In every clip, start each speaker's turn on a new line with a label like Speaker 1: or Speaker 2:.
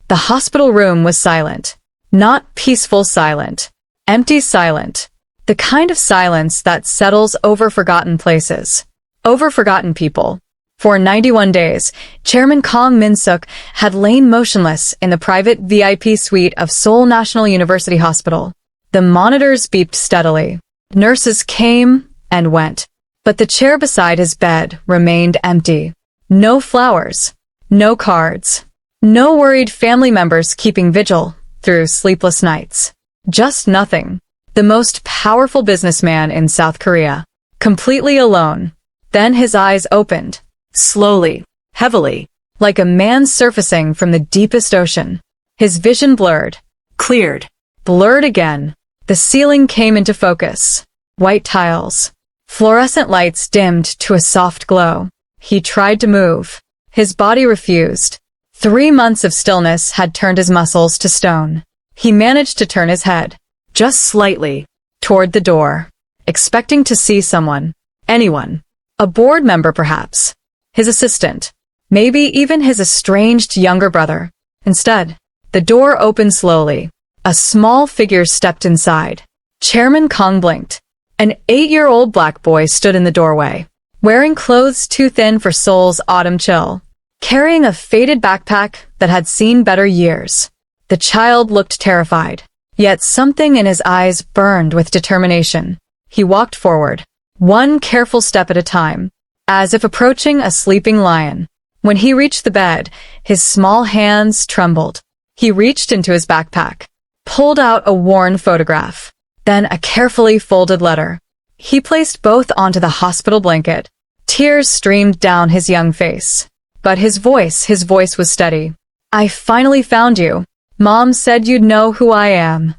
Speaker 1: The hospital room was silent. Not peaceful silent. Empty silent. The kind of silence that settles over forgotten places. Over forgotten people. For 91 days, Chairman Kang Min-suk had lain motionless in the private VIP suite of Seoul National University Hospital. The monitors beeped steadily. Nurses came and went. But the chair beside his bed remained empty. No flowers. No cards. No worried family members keeping vigil through sleepless nights. Just nothing. The most powerful businessman in South Korea. Completely alone. Then his eyes opened. Slowly. Heavily. Like a man surfacing from the deepest ocean. His vision blurred. Cleared. Blurred again. The ceiling came into focus. White tiles. Fluorescent lights dimmed to a soft glow. He tried to move. His body refused. 3 months of stillness had turned his muscles to stone. He managed to turn his head, just slightly, toward the door, expecting to see someone. Anyone. A board member perhaps. His assistant. Maybe even his estranged younger brother. Instead, the door opened slowly. A small figure stepped inside. Chairman Kang blinked. An 8-year-old black boy stood in the doorway, wearing clothes too thin for Seoul's autumn chill, carrying a faded backpack that had seen better years. The child looked terrified, yet something in his eyes burned with determination. He walked forward, one careful step at a time, as if approaching a sleeping lion. When he reached the bed, his small hands trembled. He reached into his backpack, pulled out a worn photograph, then a carefully folded letter. He placed both onto the hospital blanket. Tears streamed down his young face. But his voice was steady. I finally found you. Mom said you'd know who I am.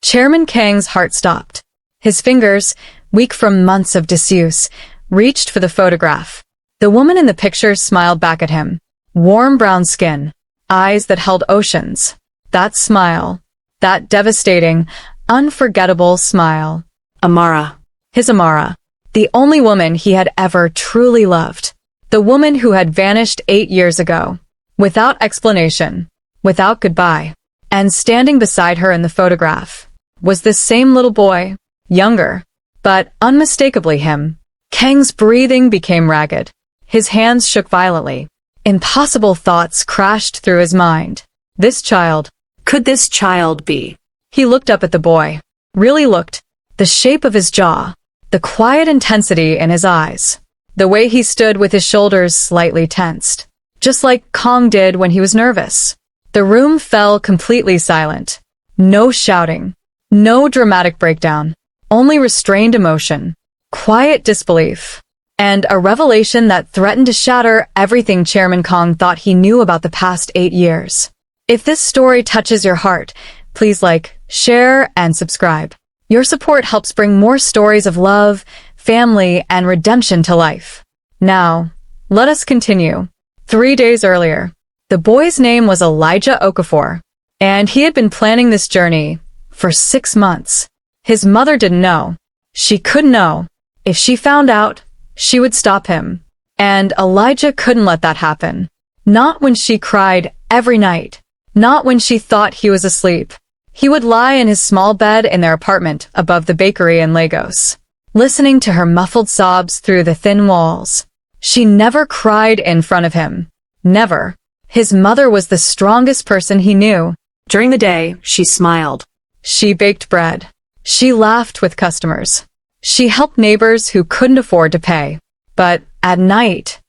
Speaker 1: Chairman Kang's heart stopped. His fingers, weak from months of disuse, reached for the photograph. The woman in the picture smiled back at him. Warm brown skin, eyes that held oceans. That smile. That devastating, unforgettable smile. Amara. His Amara. The only woman he had ever truly loved. The woman who had vanished 8 years ago. Without explanation. Without goodbye. And standing beside her in the photograph was this same little boy. Younger. But unmistakably him. Kang's breathing became ragged. His hands shook violently. Impossible thoughts crashed through his mind. This child. Could this child be? He looked up at the boy. Really looked. The shape of his jaw. The quiet intensity in his eyes. The way he stood with his shoulders slightly tensed. Just like Kang did when he was nervous. The room fell completely silent. No shouting. No dramatic breakdown. Only restrained emotion. Quiet disbelief. And a revelation that threatened to shatter everything Chairman Kang thought he knew about the past 8 years. If this story touches your heart, please like, share, and subscribe. Your support helps bring more stories of love, family, and redemption to life. Now, let us continue. 3 days earlier, the boy's name was Elijah Okafor, and he had been planning this journey for 6 months. His mother didn't know. She couldn't know. If she found out, she would stop him. And Elijah couldn't let that happen. Not when she cried every night. Not when she thought he was asleep. He would lie in his small bed in their apartment above the bakery in Lagos, listening to her muffled sobs through the thin walls. She never cried in front of him. Never. His mother was the strongest person he knew. During the day, she smiled. She baked bread. She laughed with customers. She helped neighbors who couldn't afford to pay. But at night,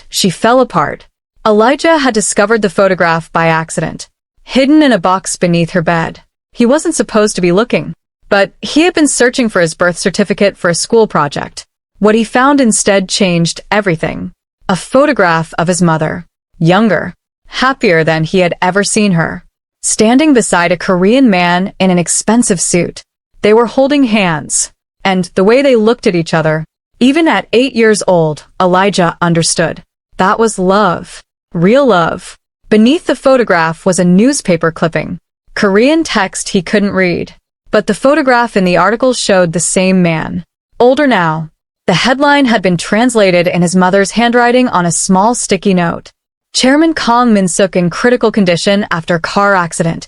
Speaker 1: she fell apart. Elijah had discovered the photograph by accident, hidden in a box beneath her bed. He wasn't supposed to be looking, but he had been searching for his birth certificate for a school project. What he found instead changed everything. A photograph of his mother, younger, happier than he had ever seen her, standing beside a Korean man in an expensive suit. They were holding hands, and the way they looked at each other, even at 8 years old, Elijah understood. That was love. Real love. Beneath the photograph was a newspaper clipping. Korean text he couldn't read. But the photograph in the article showed the same man. Older now. The headline had been translated in his mother's handwriting on a small sticky note. Chairman Kong Min-suk in critical condition after car accident.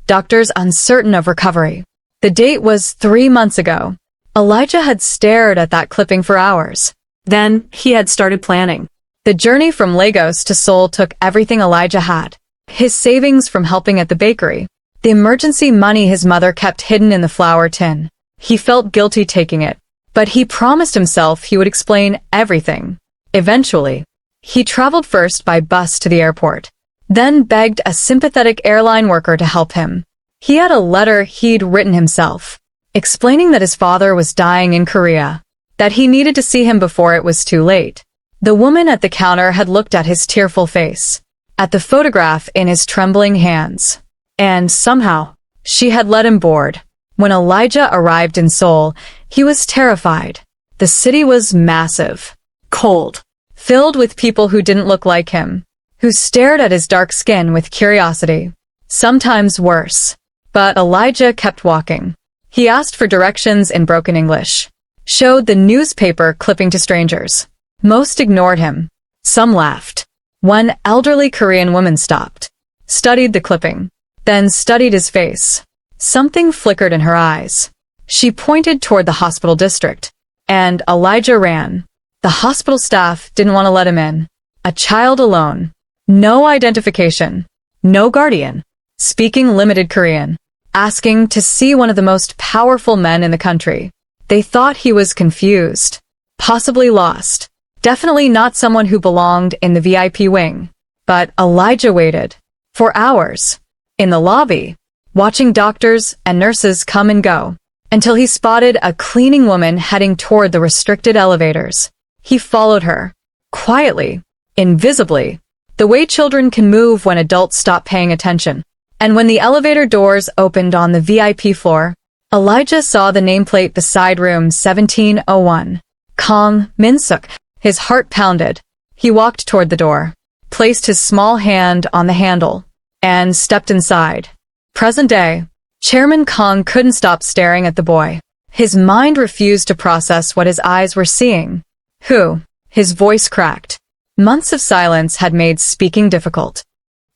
Speaker 1: Doctors uncertain of recovery. The date was 3 months ago. Elijah had stared at that clipping for hours. Then, he had started planning. The journey from Lagos to Seoul took everything Elijah had. His savings from helping at the bakery. The emergency money his mother kept hidden in the flour tin. He felt guilty taking it, but he promised himself he would explain everything. Eventually, he traveled first by bus to the airport, then begged a sympathetic airline worker to help him. He had a letter he'd written himself, explaining that his father was dying in Korea, that he needed to see him before it was too late. The woman at the counter had looked at his tearful face, at the photograph in his trembling hands, and somehow, she had let him board. When Elijah arrived in Seoul, he was terrified. The city was massive, cold, filled with people who didn't look like him, who stared at his dark skin with curiosity, sometimes worse. But Elijah kept walking. He asked for directions in broken English, showed the newspaper clipping to strangers. Most ignored him. Some laughed. One elderly Korean woman stopped, studied the clipping, then studied his face. Something flickered in her eyes. She pointed toward the hospital district, and Elijah ran. The hospital staff didn't want to let him in. A child alone. No identification. No guardian. Speaking limited Korean. Asking to see one of the most powerful men in the country. They thought he was confused. Possibly lost. Definitely not someone who belonged in the VIP wing. But Elijah waited. For hours. In the lobby. Watching doctors and nurses come and go. Until he spotted a cleaning woman heading toward the restricted elevators. He followed her. Quietly. Invisibly. The way children can move when adults stop paying attention. And when the elevator doors opened on the VIP floor, Elijah saw the nameplate beside room 1701. Kong Min-suk. His heart pounded. He walked toward the door, placed his small hand on the handle, and stepped inside. Present day. Chairman Kong couldn't stop staring at the boy. His mind refused to process what his eyes were seeing. Who? His voice cracked. Months of silence had made speaking difficult.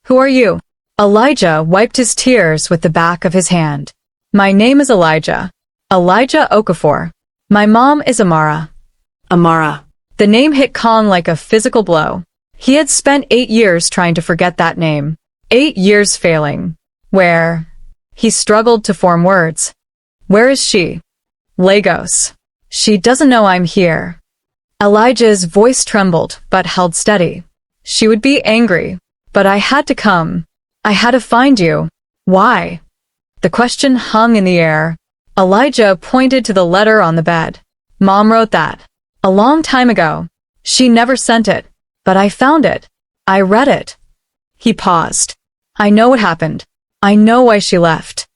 Speaker 1: Who are you? Elijah wiped his tears with the back of his hand. My name is Elijah. Elijah Okafor. My mom is Amara. Amara. The name hit Kong like a physical blow. He had spent 8 years trying to forget that name. 8 years failing. Where? He struggled to form words. Where is she? Lagos. She doesn't know I'm here. Elijah's voice trembled, but held steady. She would be angry, but I had to come. I had to find you. Why? The question hung in the air. Elijah pointed to the letter on the bed. Mom wrote that. A long time ago. She never sent it, but I found it. I read it. He paused. I know what happened. I know why she left.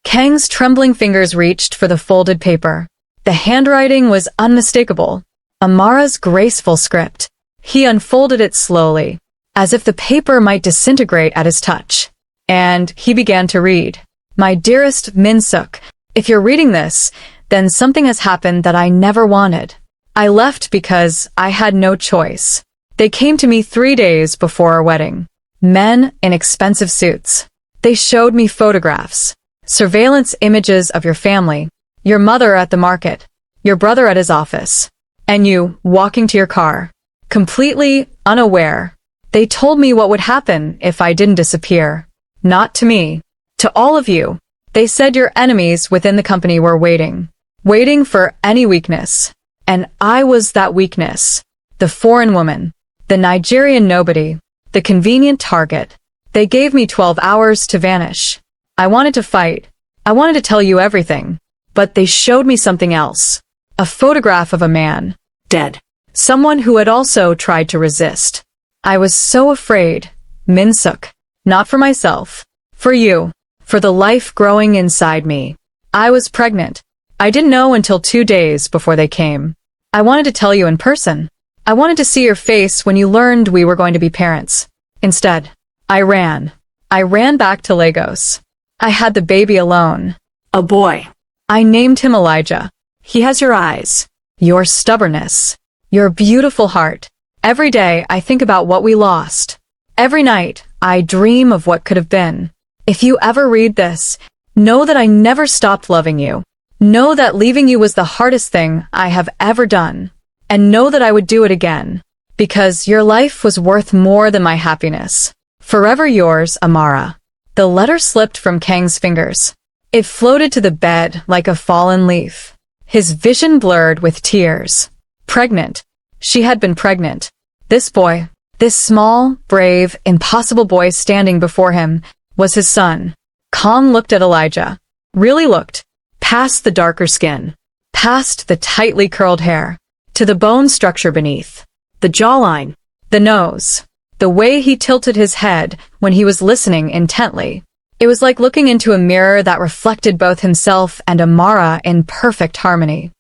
Speaker 1: Kang's trembling fingers reached for the folded paper. The handwriting was unmistakable. Amara's graceful script. He unfolded it slowly, as if the paper might disintegrate at his touch. And he began to read. My dearest Min-suk, if you're reading this, then something has happened that I never wanted. I left because I had no choice. They came to me 3 days before our wedding. Men in expensive suits. They showed me photographs, surveillance images of your family, your mother at the market, your brother at his office, and you walking to your car, completely unaware. They told me what would happen if I didn't disappear. Not to me. To all of you. They said your enemies within the company were waiting for any weakness. And I was that weakness. The foreign woman. The Nigerian nobody. The convenient target. They gave me 12 hours to vanish. I wanted to fight. I wanted to tell you everything. But they showed me something else. A photograph of a man. Dead. Someone who had also tried to resist. I was so afraid. Min-suk. Not for myself. For you. For the life growing inside me. I was pregnant. I didn't know until 2 days before they came. I wanted to tell you in person. I wanted to see your face when you learned we were going to be parents. Instead, I ran. I ran back to Lagos. I had the baby alone. A boy. I named him Elijah. He has your eyes, your stubbornness, your beautiful heart. Every day I think about what we lost. Every night, I dream of what could have been. If you ever read this, know that I never stopped loving you. Know that leaving you was the hardest thing I have ever done. And know that I would do it again. Because your life was worth more than my happiness. Forever yours, Amara. The letter slipped from Kang's fingers. It floated to the bed like a fallen leaf. His vision blurred with tears. Pregnant. She had been pregnant. This boy, this small, brave, impossible boy standing before him, was his son. Kang looked at Elijah. Really looked. Past the darker skin. Past the tightly curled hair. To the bone structure beneath. The jawline. The nose. The way he tilted his head when he was listening intently. It was like looking into a mirror that reflected both himself and Amara in perfect harmony.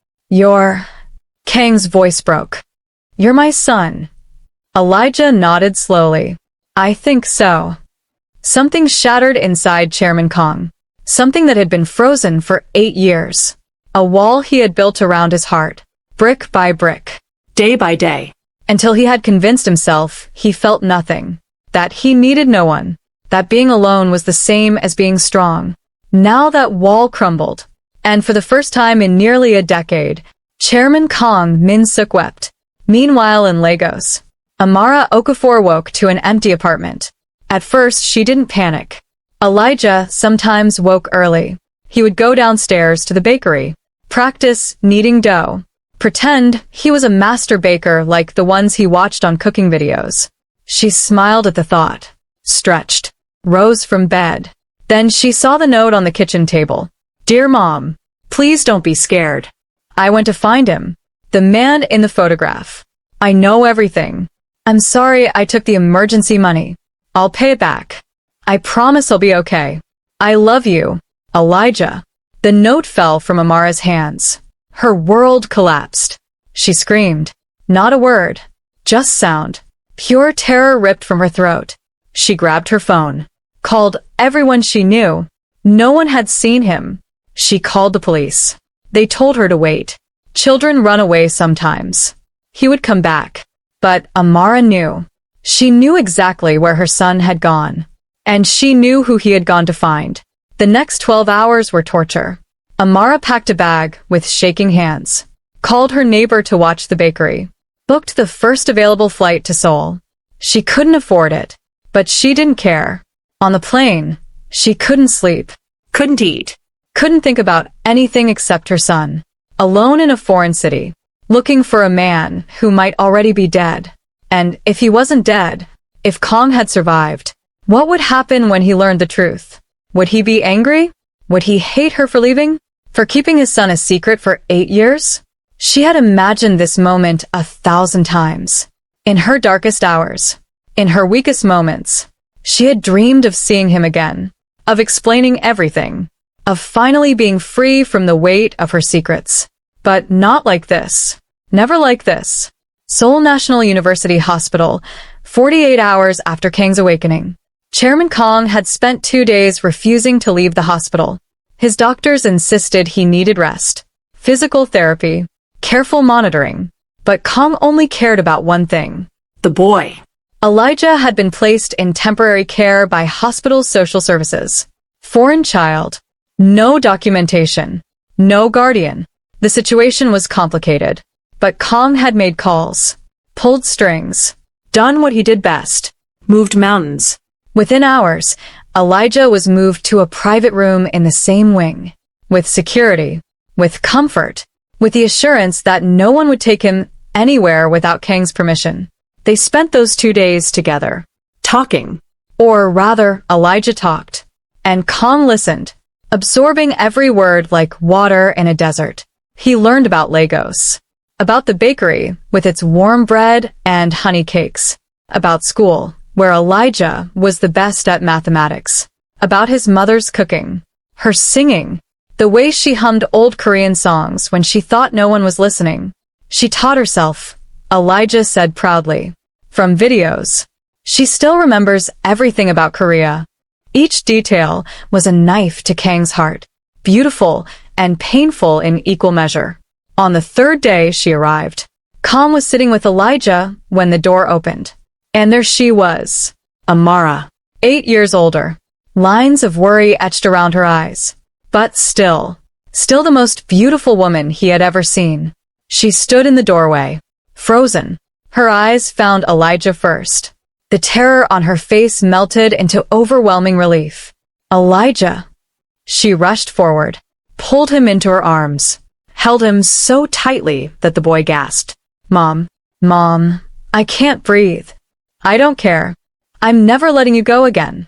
Speaker 1: Kang's voice broke. You're my son. Elijah nodded slowly. I think so. Something shattered inside Chairman Kang. Something that had been frozen for 8 years. A wall he had built around his heart. Brick by brick. Day by day. Until he had convinced himself he felt nothing. That he needed no one. That being alone was the same as being strong. Now that wall crumbled. And for the first time in nearly a decade, Chairman Kang Min-suk wept. Meanwhile in Lagos, Amara Okafor woke to an empty apartment. At first, she didn't panic. Elijah sometimes woke early. He would go downstairs to the bakery, practice kneading dough, pretend he was a master baker like the ones he watched on cooking videos. She smiled at the thought, stretched, rose from bed. Then she saw the note on the kitchen table. Dear Mom, please don't be scared. I went to find him. The man in the photograph. I know everything. I'm sorry I took the emergency money. I'll pay it back. I promise I'll be okay. I love you, Elijah. The note fell from Amara's hands. Her world collapsed. She screamed. Not a word. Just sound. Pure terror ripped from her throat. She grabbed her phone. Called everyone she knew. No one had seen him. She called the police. They told her to wait. Children run away sometimes. He would come back. But Amara knew. She knew exactly where her son had gone. And she knew who he had gone to find. The next 12 hours were torture. Amara packed a bag with shaking hands. Called her neighbor to watch the bakery. Booked the first available flight to Seoul. She couldn't afford it. But she didn't care. On the plane, she couldn't sleep. Couldn't eat. Couldn't think about anything except her son. Alone in a foreign city. Looking for a man who might already be dead. And if he wasn't dead, if Kang had survived, what would happen when he learned the truth? Would he be angry? Would he hate her for leaving? For keeping his son a secret for 8 years? She had imagined this moment 1,000 times. In her darkest hours. In her weakest moments. She had dreamed of seeing him again. Of explaining everything. Of finally being free from the weight of her secrets. But not like this. Never like this. Seoul National University Hospital, 48 hours after Kang's awakening. Chairman Kang had spent 2 days refusing to leave the hospital. His doctors insisted he needed rest, physical therapy, careful monitoring. But Kang only cared about one thing. The boy. Elijah had been placed in temporary care by hospital social services. Foreign child. No documentation. No guardian. The situation was complicated. But Kang had made calls, pulled strings, done what he did best, moved mountains. Within hours, Elijah was moved to a private room in the same wing, with security, with comfort, with the assurance that no one would take him anywhere without Kang's permission. They spent those 2 days together, talking. Or rather, Elijah talked, and Kang listened, absorbing every word like water in a desert. He learned about Lagos. About the bakery, with its warm bread and honey cakes. About school, where Elijah was the best at mathematics. About his mother's cooking. Her singing. The way she hummed old Korean songs when she thought no one was listening. She taught herself, Elijah said proudly. From videos. She still remembers everything about Korea. Each detail was a knife to Kang's heart. Beautiful and painful in equal measure. On the 3rd day she arrived. Kang was sitting with Elijah when the door opened. And there she was.
Speaker 2: Amara.
Speaker 1: 8 years older. Lines of worry etched around her eyes. But still the most beautiful woman he had ever seen. She stood in the doorway, frozen. Her eyes found Elijah first. The terror on her face melted into overwhelming relief. Elijah! She rushed forward, pulled him into her arms, held him so tightly that the boy gasped. Mom, I can't breathe. I don't care. I'm never letting you go again.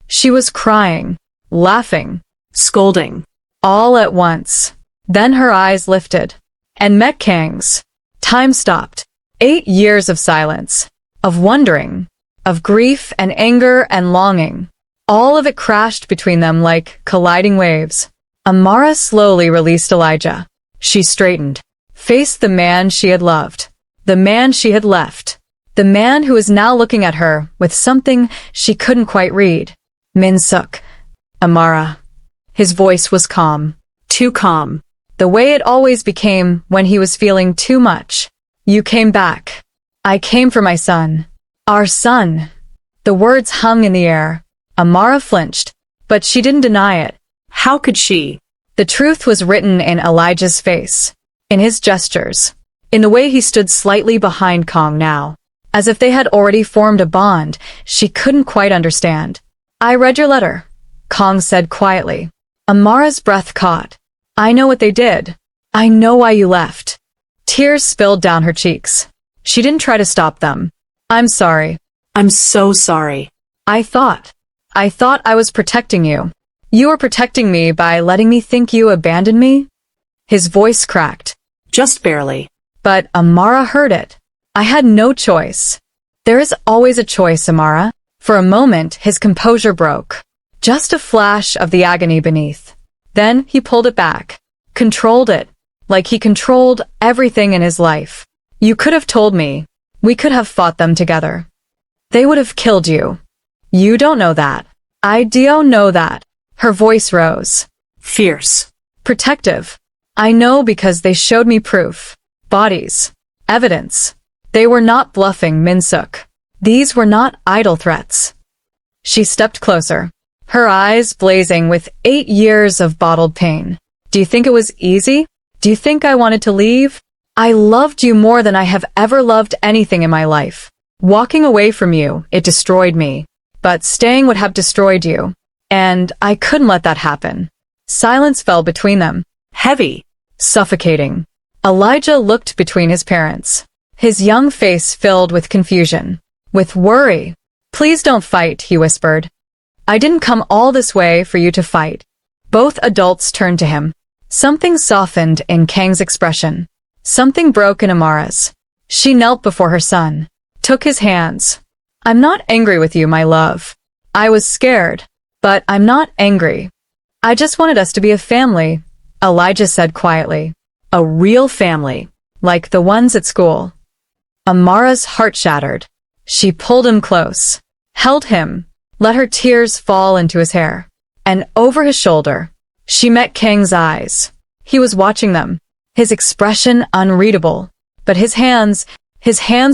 Speaker 1: She was crying, laughing,
Speaker 2: Scolding.
Speaker 1: all at once. Then her eyes lifted and met Kang's. Time stopped. 8 years of silence, of wondering, of grief and anger and longing. All of it crashed between them like colliding waves. Amara slowly released Elijah. She straightened, faced the man she had loved, the man she had left, the man who was now looking at her with something she couldn't quite read. Min-suk. Amara. His voice was calm.
Speaker 2: Too calm.
Speaker 1: The way it always became when he was feeling too much. You came back. I came for my son. Our son. The words hung in the air. Amara flinched, but she didn't deny it.
Speaker 2: How could she?
Speaker 1: The truth was written in Elijah's face, in his gestures, in the way he stood slightly behind Kong now, as if they had already formed a bond she couldn't quite understand. I read your letter, Kong said quietly. Amara's breath caught. I know what they did. I know why you left. Tears spilled down her cheeks. She didn't try to stop them. I'm sorry.
Speaker 2: I'm so sorry.
Speaker 1: I thought I was protecting you. You were protecting me by letting me think you abandoned me? His voice cracked.
Speaker 2: Just barely.
Speaker 1: But Amara heard it. I had no choice. There is always a choice, Amara. For a moment, his composure broke. Just a flash of the agony beneath. Then he pulled it back. Controlled it. Like he controlled everything in his life. You could have told me. We could have fought them together. They would have killed you. You don't know that. I don't know that. Her voice rose.
Speaker 2: Fierce.
Speaker 1: Protective. I know because they showed me proof. Bodies. Evidence. They were not bluffing, Min-suk. These were not idle threats. She stepped closer, her eyes blazing with 8 years of bottled pain. Do you think it was easy? Do you think I wanted to leave? I loved you more than I have ever loved anything in my life. Walking away from you, it destroyed me. But staying would have destroyed you. And I couldn't let that happen. Silence fell between them.
Speaker 2: Heavy.
Speaker 1: Suffocating. Elijah looked between his parents. His young face filled with confusion. With worry. Please don't fight, he whispered. I didn't come all this way for you to fight. Both adults turned to him. Something softened in Kang's expression. Something broke in Amara's. She knelt before her son, took his hands. I'm not angry with you, my love. I was scared, but I'm not angry. I just wanted us to be a family, Elijah said quietly.
Speaker 2: A real family.
Speaker 1: Like the ones at school. Amara's heart shattered. She pulled him close, held him, let her tears fall into his hair. And over his shoulder, she met Kang's eyes. He was watching them, his expression unreadable. But his hands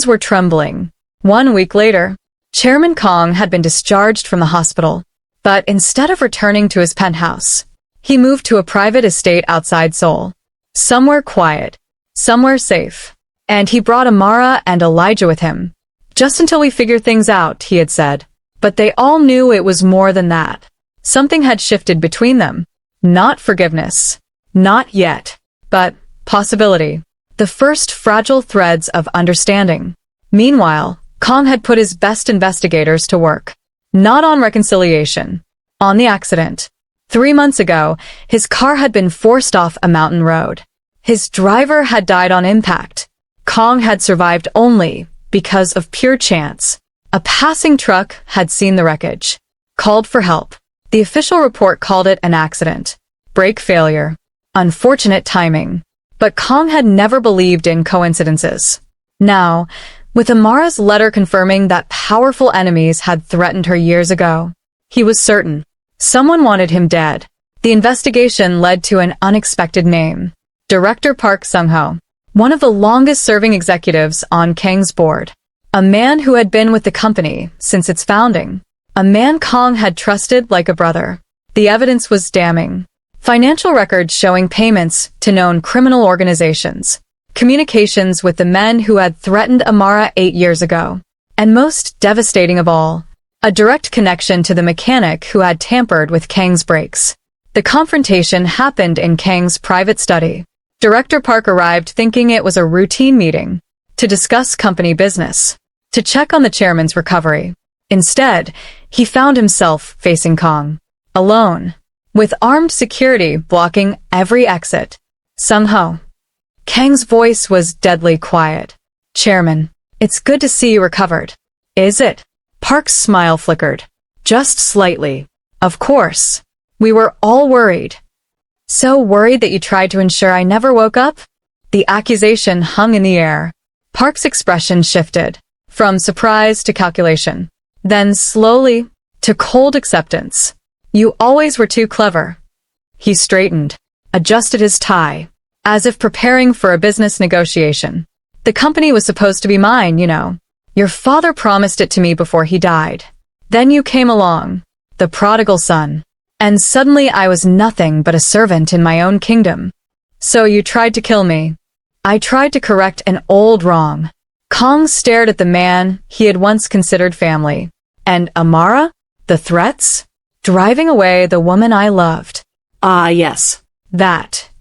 Speaker 1: were trembling. 1 week later, Chairman Kong had been discharged from the hospital. But instead of returning to his penthouse, he moved to a private estate outside Seoul. Somewhere quiet, somewhere safe. And he brought Amara and Elijah with him. Just until we figure things out, he had said. But they all knew it was more than that. Something had shifted between them. Not forgiveness. Not yet. But possibility. The first fragile threads of understanding. Meanwhile, Kong had put his best investigators to work. Not on reconciliation. On the accident. 3 months ago, his car had been forced off a mountain road. His driver had died on impact. Kong had survived only because of pure chance. A passing truck had seen the wreckage. Called for help. The official report called it an accident. Brake failure. Unfortunate timing. But Kong had never believed in coincidences. Now, with Amara's letter confirming that powerful enemies had threatened her years ago, he was certain. Someone wanted him dead. The investigation led to an unexpected name. Director Park Sung-ho, one of the longest-serving executives on Kang's board. A man who had been with the company since its founding. A man Kong had trusted like a brother. The evidence was damning. Financial records showing payments to known criminal organizations. Communications with the men who had threatened Amara 8 years ago. And most devastating of all, a direct connection to the mechanic who had tampered with Kang's brakes. The confrontation happened in Kang's private study. Director Park arrived thinking it was a routine meeting to discuss company business, to check on the chairman's recovery. Instead, he found himself facing Kong, alone, with armed security blocking every exit. Sung-ho. Kang's voice was deadly quiet. Chairman, it's good to see you recovered. Is it? Park's smile flickered. Just slightly. Of course. We were all worried. So worried that you tried to ensure I never woke up? The accusation hung in the air. Park's expression shifted, from surprise to calculation. Then slowly, to cold acceptance. You always were too clever. He straightened, adjusted his tie, as if preparing for a business negotiation. The company was supposed to be mine, you know. Your father promised it to me before he died. Then you came along, the prodigal son. And suddenly I was nothing but a servant in my own kingdom. So you tried to kill me. I tried to correct an old wrong. Kong stared at the man he had once considered family. And Amara? The threats? Driving away the woman I loved.
Speaker 2: Ah, yes.
Speaker 1: That.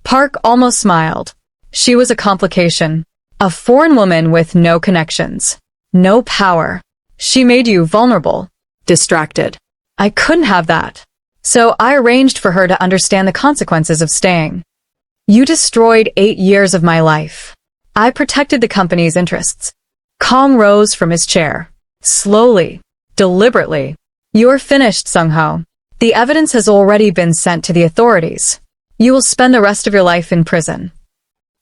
Speaker 1: Park almost smiled. She was a complication. A foreign woman with no connections. No power. She made you vulnerable.
Speaker 2: Distracted.
Speaker 1: I couldn't have that. So I arranged for her to understand the consequences of staying. You destroyed 8 years of my life. I protected the company's interests. Kong rose from his chair. Slowly. Deliberately. You're finished, Sung-ho. The evidence has already been sent to the authorities. You will spend the rest of your life in prison.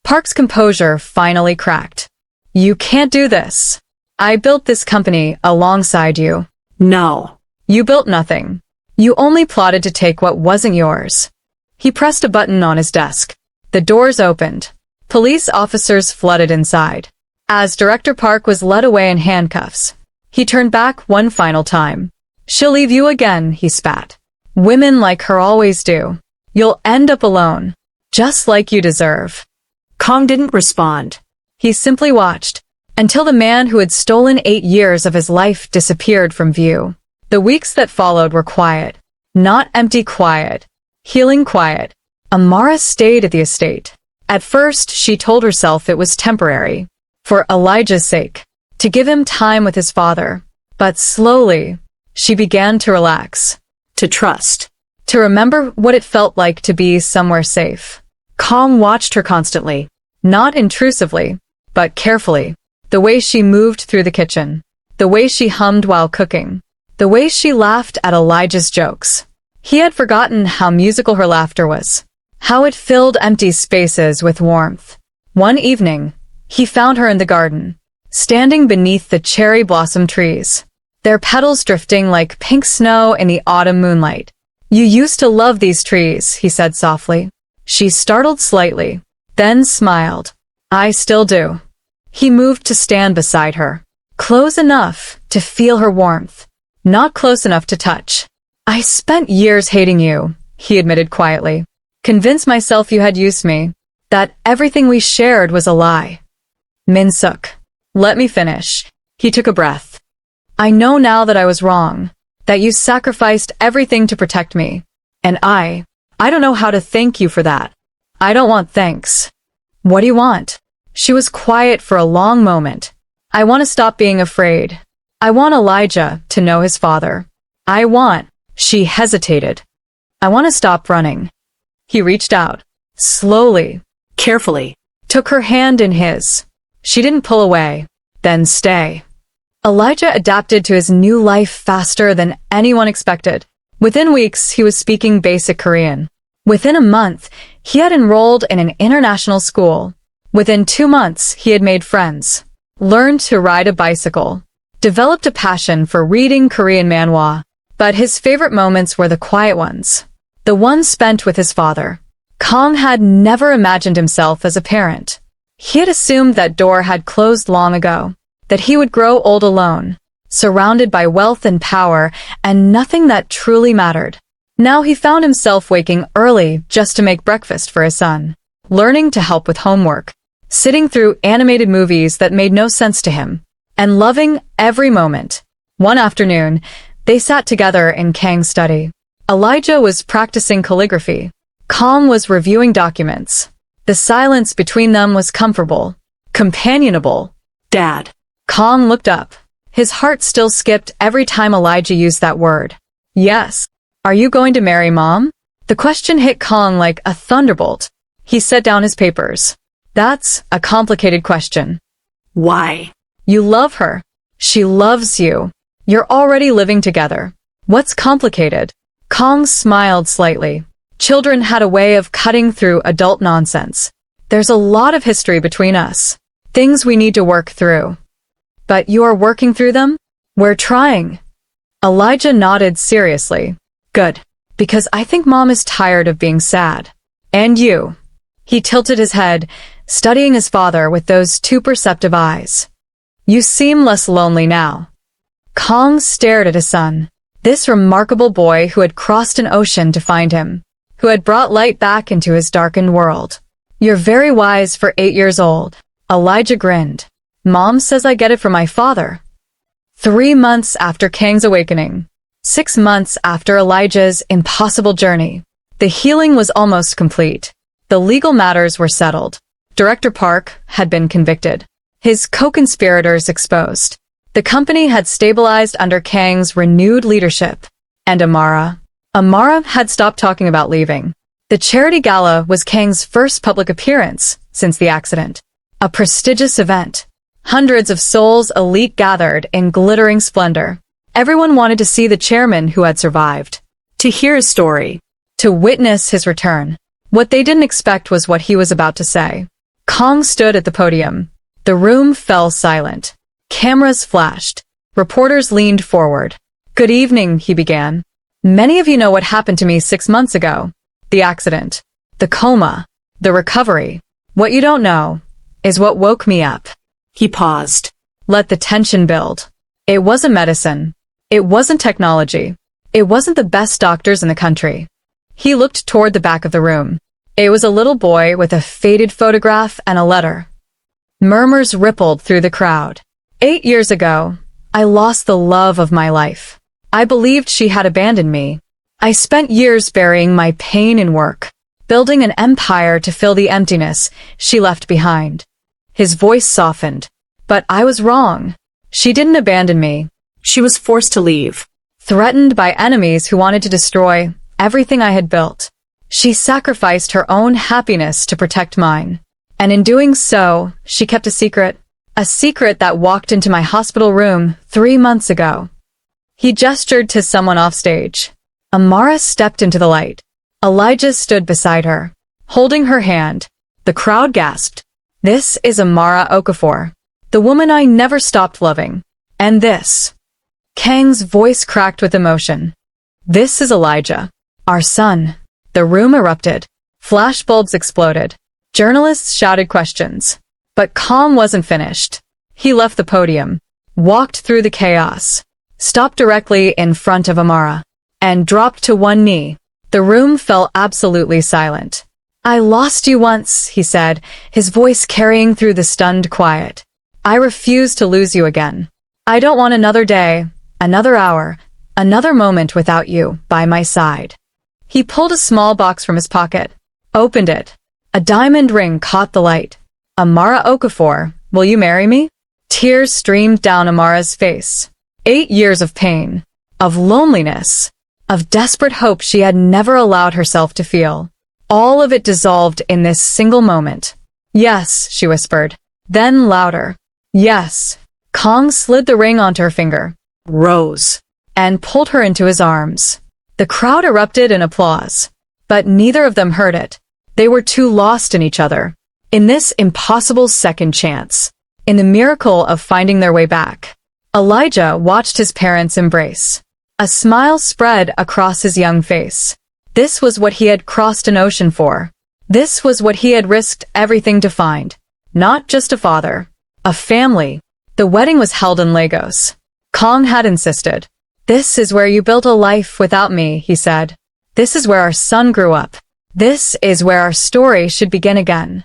Speaker 1: Park's composure finally cracked. You can't do this. I built this company alongside you.
Speaker 2: No.
Speaker 1: You built nothing. You only plotted to take what wasn't yours. He pressed a button on his desk. The doors opened. Police officers flooded inside. As Director Park was led away in handcuffs, he turned back one final time. She'll leave you again, he spat. Women like her always do. You'll end up alone, just like you deserve.
Speaker 2: Kong didn't respond.
Speaker 1: He simply watched, until the man who had stolen 8 years of his life disappeared from view. The weeks that followed were quiet. Not empty quiet. Healing quiet. Amara stayed at the estate. At first, she told herself it was temporary. For Elijah's sake. To give him time with his father. But slowly, she began to relax.
Speaker 2: To trust.
Speaker 1: To remember what it felt like to be somewhere safe. Kong watched her constantly. Not intrusively, but carefully. The way she moved through the kitchen. The way she hummed while cooking. The way she laughed at Elijah's jokes. He had forgotten how musical her laughter was. How it filled empty spaces with warmth. One evening, he found her in the garden, standing beneath the cherry blossom trees, their petals drifting like pink snow in the autumn moonlight. You used to love these trees, he said softly. She startled slightly, then smiled. I still do. He moved to stand beside her, close enough to feel her warmth. Not close enough to touch. I spent years hating you, he admitted quietly. Convinced myself you had used me. That everything we shared was a lie. Min-suk. Let me finish. He took a breath. I know now that I was wrong. That you sacrificed everything to protect me. And I don't know how to thank you for that. I don't want thanks. What do you want? She was quiet for a long moment. I want to stop being afraid. I want Elijah to know his father. She hesitated. I want to stop running. He reached out, slowly,
Speaker 2: carefully,
Speaker 1: took her hand in his. She didn't pull away, then stay. Elijah adapted to his new life faster than anyone expected. Within weeks, he was speaking basic Korean. Within a month, he had enrolled in an international school. Within 2 months, he had made friends, learned to ride a bicycle, developed a passion for reading Korean manhwa. But his favorite moments were the quiet ones, the ones spent with his father. Kong had never imagined himself as a parent. He had assumed that door had closed long ago. that he would grow old alone, surrounded by wealth and power, and nothing that truly mattered. Now he found himself waking early just to make breakfast for his son, learning to help with homework, sitting through animated movies that made no sense to him, and loving every moment. One afternoon, they sat together in Kang's study. Elijah was practicing calligraphy. Kang was reviewing documents. The silence between them was comfortable, companionable.
Speaker 2: Dad.
Speaker 1: Kang looked up. His heart still skipped every time Elijah used that word. Yes. Are you going to marry Mom? The question hit Kang like a thunderbolt. He set down his papers. That's a complicated question.
Speaker 2: Why?
Speaker 1: You love her. She loves you. You're already living together. What's complicated? Kang smiled slightly. Children had a way of cutting through adult nonsense. There's a lot of history between us. Things we need to work through. But you are working through them? We're trying. Elijah nodded seriously. Good. Because I think Mom is tired of being sad. And you. He tilted his head, studying his father with those two perceptive eyes. You seem less lonely now. Kang stared at his son. This remarkable boy who had crossed an ocean to find him, who had brought light back into his darkened world. You're very wise for 8 years old. Elijah grinned. Mom says I get it from my father. 3 months after Kang's awakening. 6 months after Elijah's impossible journey. The healing was almost complete. The legal matters were settled. Director Park had been convicted. His co-conspirators exposed. The company had stabilized under Kang's renewed leadership. And Amara had stopped talking about leaving. The charity gala was Kang's first public appearance since the accident. A prestigious event. Hundreds of Seoul's elite gathered in glittering splendor. Everyone wanted to see the chairman who had survived,
Speaker 2: To hear his story.
Speaker 1: to witness his return. What they didn't expect was what he was about to say. Kang stood at the podium. The room fell silent. Cameras flashed. Reporters leaned forward. Good evening, he began. Many of you know what happened to me 6 months ago. The accident. The coma. The recovery. What you don't know is what woke me up.
Speaker 2: He paused.
Speaker 1: Let the tension build. It wasn't medicine. It wasn't technology. It wasn't the best doctors in the country. He looked toward the back of the room. It was a little boy with a faded photograph and a letter. Murmurs rippled through the crowd. 8 years ago, I lost the love of my life. I believed she had abandoned me. I spent years burying my pain in work, building an empire to fill the emptiness she left behind. His voice softened. But I was wrong. She didn't abandon me.
Speaker 2: She was forced to leave.
Speaker 1: Threatened by enemies who wanted to destroy everything I had built. She sacrificed her own happiness to protect mine. And in doing so, she kept a secret that walked into my hospital room 3 months ago. He gestured to someone offstage. Amara stepped into the light. Elijah stood beside her, holding her hand. The crowd gasped. This is Amara Okafor, the woman I never stopped loving. And this. Kang's voice cracked with emotion. This is Elijah, our son. The room erupted. Flashbulbs exploded. Journalists shouted questions. But Kang wasn't finished. He left the podium, walked through the chaos, stopped directly in front of Amara, and dropped to one knee. The room fell absolutely silent. I lost you once, he said, his voice carrying through the stunned quiet. I refuse to lose you again. I don't want another day, another hour, another moment without you by my side. He pulled a small box from his pocket, opened it. A diamond ring caught the light. Amara Okafor, will you marry me? Tears streamed down Amara's face. 8 years of pain, of loneliness, of desperate hope she had never allowed herself to feel. All of it dissolved in this single moment. Yes, she whispered. Then louder. Yes. Kang slid the ring onto her finger. Rose. And pulled her into his arms. The crowd erupted in applause. But neither of them heard it. They were too lost in each other. In this impossible second chance. In the miracle of finding their way back. Elijah watched his parents embrace. A smile spread across his young face. This was what he had crossed an ocean for. This was what he had risked everything to find. Not just a father. A family. The wedding was held in Lagos. Kong had insisted. "This is where you built a life without me," he said. "This is where our son grew up. This is where our story should begin again."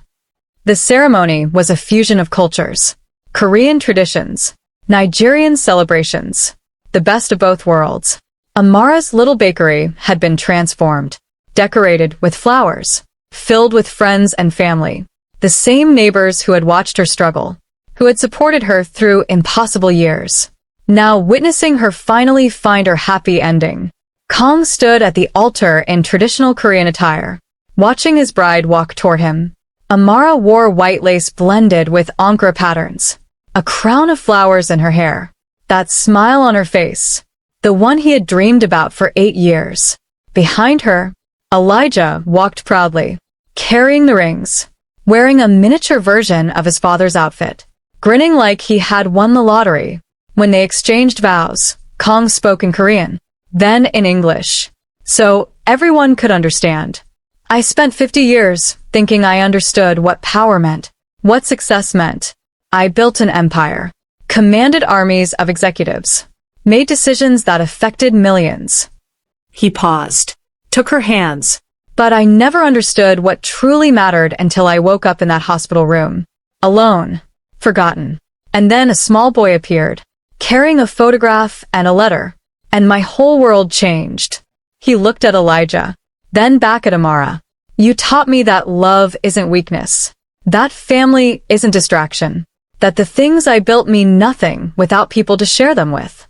Speaker 1: The ceremony was a fusion of cultures. Korean traditions, Nigerian celebrations, the best of both worlds. Amara's little bakery had been transformed, decorated with flowers, filled with friends and family, the same neighbors who had watched her struggle, who had supported her through impossible years. Now witnessing her finally find her happy ending, Kong stood at the altar in traditional Korean attire, watching his bride walk toward him. Amara wore white lace blended with ankara patterns, a crown of flowers in her hair, that smile on her face, the one he had dreamed about for 8 years. Behind her, Elijah walked proudly, carrying the rings, wearing a miniature version of his father's outfit, grinning like he had won the lottery. When they exchanged vows, Kong spoke in Korean, then in English, so everyone could understand. "I spent 50 years thinking I understood what power meant, what success meant. I built an empire, commanded armies of executives, made decisions that affected millions."
Speaker 2: He paused, took her hands.
Speaker 1: "But I never understood what truly mattered until I woke up in that hospital room, alone, forgotten. And then a small boy appeared, carrying a photograph and a letter, and my whole world changed." He looked at Elijah, then back at Amara. "You taught me that love isn't weakness, that family isn't distraction, that the things I built mean nothing without people to share them with."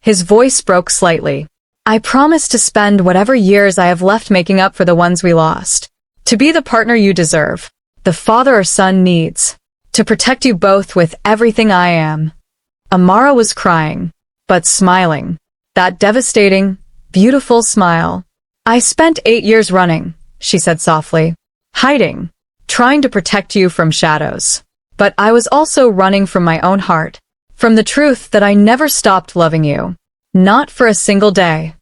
Speaker 1: His voice broke slightly. "I promise to spend whatever years I have left making up for the ones we lost, to be the partner you deserve, the father a son needs, to protect you both with everything I am." Amara was crying, but smiling. That devastating, beautiful smile. "I spent 8 years running," she said softly, "hiding, trying to protect you from shadows. But I was also running from my own heart, from the truth that I never stopped loving you. Not for a single day."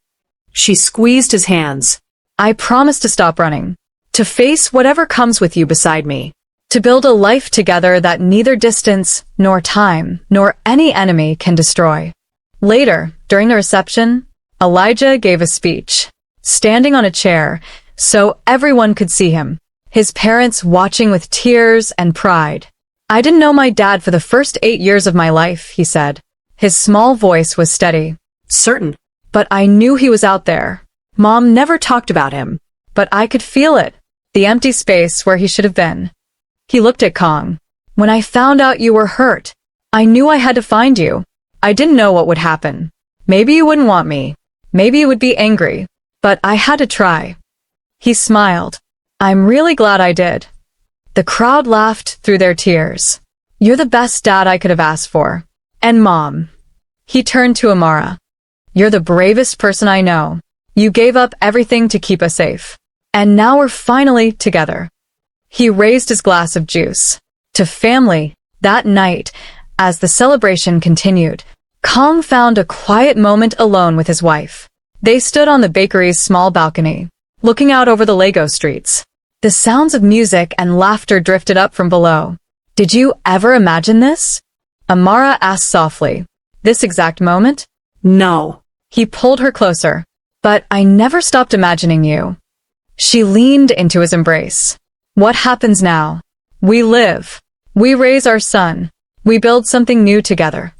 Speaker 2: She squeezed his hands.
Speaker 1: "I promise to stop running, to face whatever comes with you beside me, to build a life together that neither distance, nor time, nor any enemy can destroy." Later, during the reception, Elijah gave a speech, standing on a chair so everyone could see him, his parents watching with tears and pride. "I didn't know my dad for the first 8 years of my life," he said. His small voice was steady.
Speaker 2: "Certain.
Speaker 1: "But I knew he was out there. Mom never talked about him, but I could feel it, the empty space where he should have been." He looked at Kong. "When I found out you were hurt, I knew I had to find you. I didn't know what would happen. Maybe you wouldn't want me. Maybe you would be angry. But I had to try." He smiled. "I'm really glad I did." The crowd laughed through their tears. "You're the best dad I could have asked for. And Mom." He turned to Amara. "You're the bravest person I know. You gave up everything to keep us safe. And now we're finally together." He raised his glass of juice. To family, that night, as the celebration continued, Kong found a quiet moment alone with his wife. They stood on the bakery's small balcony, looking out over the Lagos streets. The sounds of music and laughter drifted up from below. "Did you ever imagine this?" Amara asked softly. "This exact moment?"
Speaker 2: "No."
Speaker 1: He pulled her closer. "But I never stopped imagining you." She leaned into his embrace. "What happens now? We live. We raise our son. We build something new together."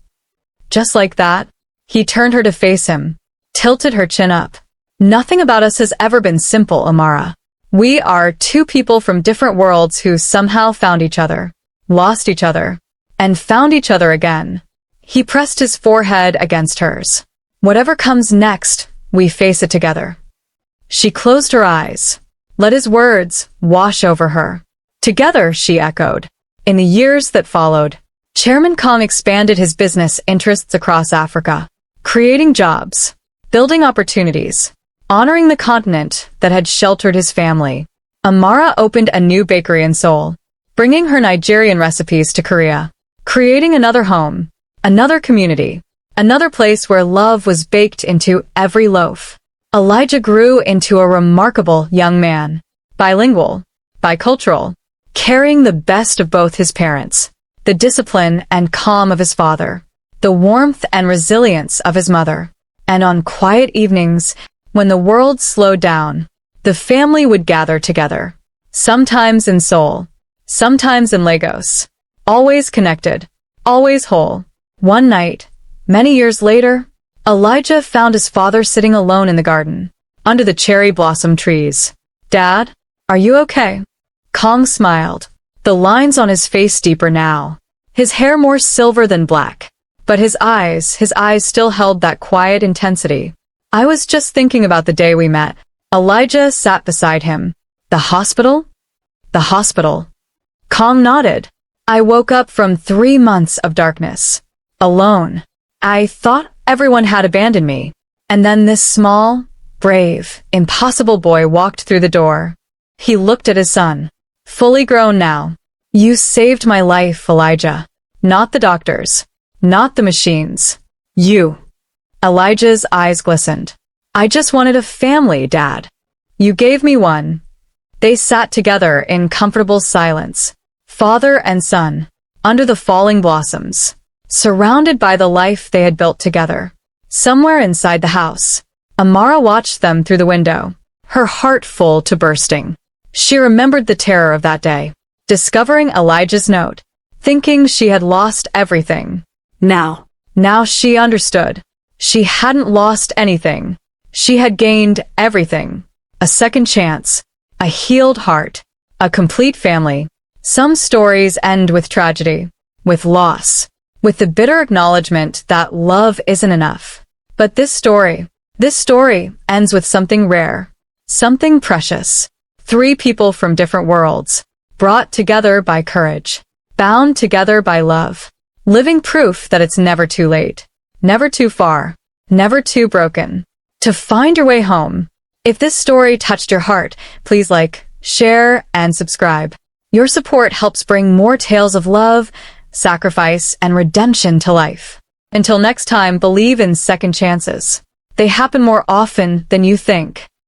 Speaker 1: Just like that, he turned her to face him, tilted her chin up. "Nothing about us has ever been simple, Amara. We are two people from different worlds who somehow found each other, lost each other, and found each other again." He pressed his forehead against hers. "Whatever comes next, we face it together." She closed her eyes. Let his words wash over her. "Together," she echoed. In the years that followed, Chairman Kong expanded his business interests across Africa, creating jobs, building opportunities, honoring the continent that had sheltered his family. Amara opened a new bakery in Seoul, bringing her Nigerian recipes to Korea, creating another home, another community, another place where love was baked into every loaf. Elijah grew into a remarkable young man, bilingual, bicultural, carrying the best of both his parents. the discipline and calm of his father, the warmth and resilience of his mother. And on quiet evenings, when the world slowed down, the family would gather together, sometimes in Seoul, sometimes in Lagos, always connected, always whole. One night, many years later, Elijah found his father sitting alone in the garden, under the cherry blossom trees. "Dad, are you okay?" Kong smiled, the lines on his face deeper now, his hair more silver than black. But his eyes still held that quiet intensity. "I was just thinking about the day we met." Elijah sat beside him. "The hospital?" "The hospital." Kong nodded. "I woke up from 3 months of darkness. Alone. I thought everyone had abandoned me. And then this small, brave, impossible boy walked through the door." He looked at his son. "Fully grown now. You saved my life, Elijah. Not the doctors. Not the machines. You." Elijah's eyes glistened. "I just wanted a family, Dad. You gave me one." They sat together in comfortable silence, father and son, under the falling blossoms, surrounded by the life they had built together. Somewhere inside the house, Amara watched them through the window, her heart full to bursting. She remembered the terror of that day, discovering Elijah's note, thinking she had lost everything. Now she understood. She hadn't lost anything. She had gained everything. A second chance, a healed heart, a complete family. Some stories end with tragedy, with loss, with the bitter acknowledgement that love isn't enough. But this story ends with something rare, something precious. 3 people from different worlds, brought together by courage, bound together by love. Living proof that it's never too late, never too far, never too broken, to find your way home. If this story touched your heart, please like, share, and subscribe. Your support helps bring more tales of love, sacrifice, and redemption to life. Until next time, believe in second chances. They happen more often than you think.